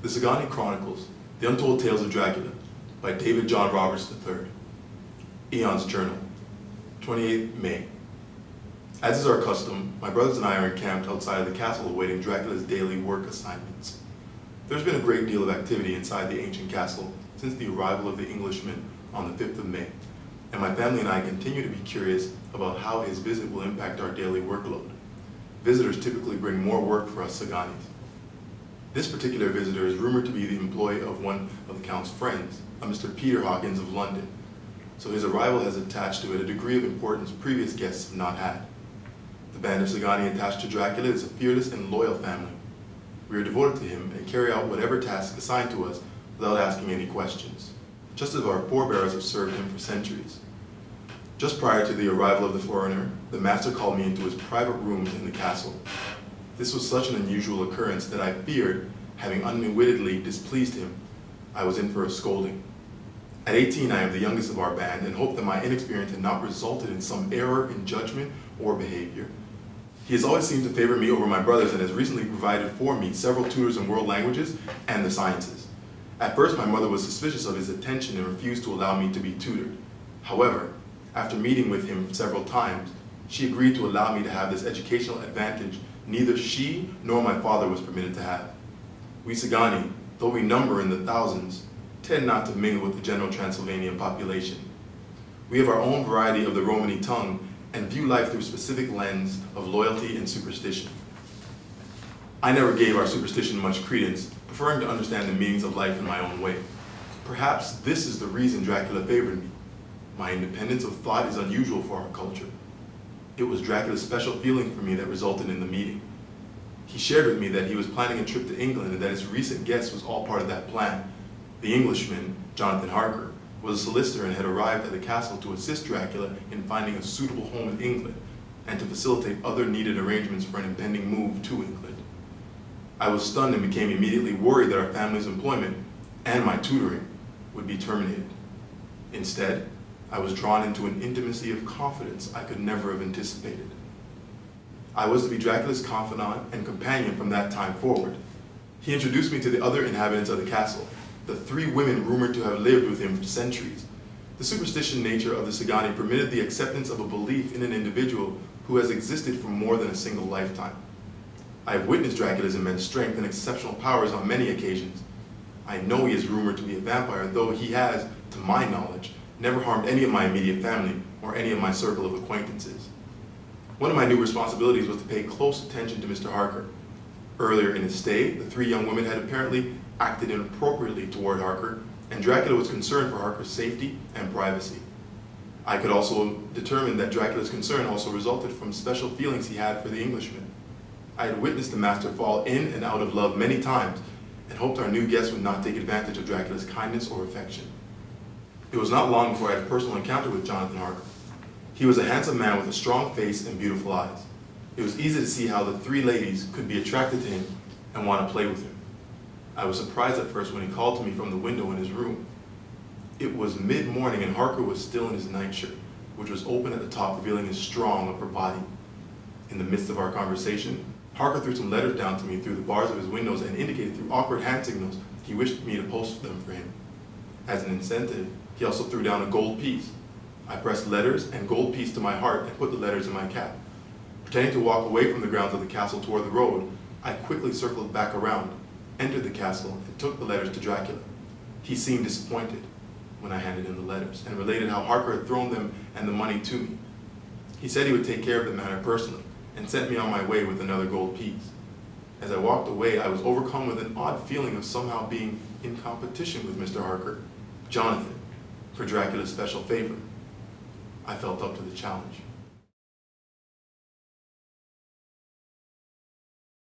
The SZGANY Chronicles, The Untold Tales of Dracula, by David John Roberts III. Eon's Journal, 28th May. As is our custom, my brothers and I are encamped outside of the castle awaiting Dracula's daily work assignments. There's been a great deal of activity inside the ancient castle since the arrival of the Englishman on the 5th of May, and my family and I continue to be curious about how his visit will impact our daily workload. Visitors typically bring more work for us SZGANYs. This particular visitor is rumored to be the employee of one of the Count's friends, a Mr. Peter Hawkins of London, so his arrival has attached to it a degree of importance previous guests have not had. The band of SZGANY attached to Dracula is a fearless and loyal family. We are devoted to him and carry out whatever task assigned to us without asking any questions, just as our forebears have served him for centuries. Just prior to the arrival of the foreigner, the master called me into his private rooms in the castle. This was such an unusual occurrence that I feared, having unwittingly displeased him, I was in for a scolding. At 18, I am the youngest of our band and hoped that my inexperience had not resulted in some error in judgment or behavior. He has always seemed to favor me over my brothers and has recently provided for me several tutors in world languages and the sciences. At first, my mother was suspicious of his attention and refused to allow me to be tutored. However, after meeting with him several times, she agreed to allow me to have this educational advantage neither she nor my father was permitted to have. We SZGANY, though we number in the thousands, tend not to mingle with the general Transylvanian population. We have our own variety of the Romany tongue and view life through a specific lens of loyalty and superstition. I never gave our superstition much credence, preferring to understand the meanings of life in my own way. Perhaps this is the reason Dracula favored me. My independence of thought is unusual for our culture. It was Dracula's special feeling for me that resulted in the meeting. He shared with me that he was planning a trip to England and that his recent guest was all part of that plan. The Englishman, Jonathan Harker, was a solicitor and had arrived at the castle to assist Dracula in finding a suitable home in England and to facilitate other needed arrangements for an impending move to England. I was stunned and became immediately worried that our family's employment and my tutoring would be terminated. Instead, I was drawn into an intimacy of confidence I could never have anticipated. I was to be Dracula's confidant and companion from that time forward. He introduced me to the other inhabitants of the castle, the 3 women rumored to have lived with him for centuries. The superstition nature of the SZGANY permitted the acceptance of a belief in an individual who has existed for more than a single lifetime. I have witnessed Dracula's immense strength and exceptional powers on many occasions. I know he is rumored to be a vampire, though he has, to my knowledge, never harmed any of my immediate family or any of my circle of acquaintances. One of my new responsibilities was to pay close attention to Mr. Harker. Earlier in his stay, the 3 young women had apparently acted inappropriately toward Harker, and Dracula was concerned for Harker's safety and privacy. I could also determine that Dracula's concern also resulted from special feelings he had for the Englishman. I had witnessed the master fall in and out of love many times and hoped our new guest would not take advantage of Dracula's kindness or affection. It was not long before I had a personal encounter with Jonathan Harker. He was a handsome man with a strong face and beautiful eyes. It was easy to see how the 3 ladies could be attracted to him and want to play with him. I was surprised at first when he called to me from the window in his room. It was mid-morning and Harker was still in his nightshirt, which was open at the top, revealing his strong upper body. In the midst of our conversation, Harker threw some letters down to me through the bars of his windows and indicated through awkward hand signals he wished me to post them for him. As an incentive, he also threw down a gold piece. I pressed letters and gold piece to my heart and put the letters in my cap. Pretending to walk away from the grounds of the castle toward the road, I quickly circled back around, entered the castle, and took the letters to Dracula. He seemed disappointed when I handed him the letters and related how Harker had thrown them and the money to me. He said he would take care of the matter personally and sent me on my way with another gold piece. As I walked away, I was overcome with an odd feeling of somehow being in competition with Mr. Harker, Jonathan, for Dracula's special favor. I felt up to the challenge.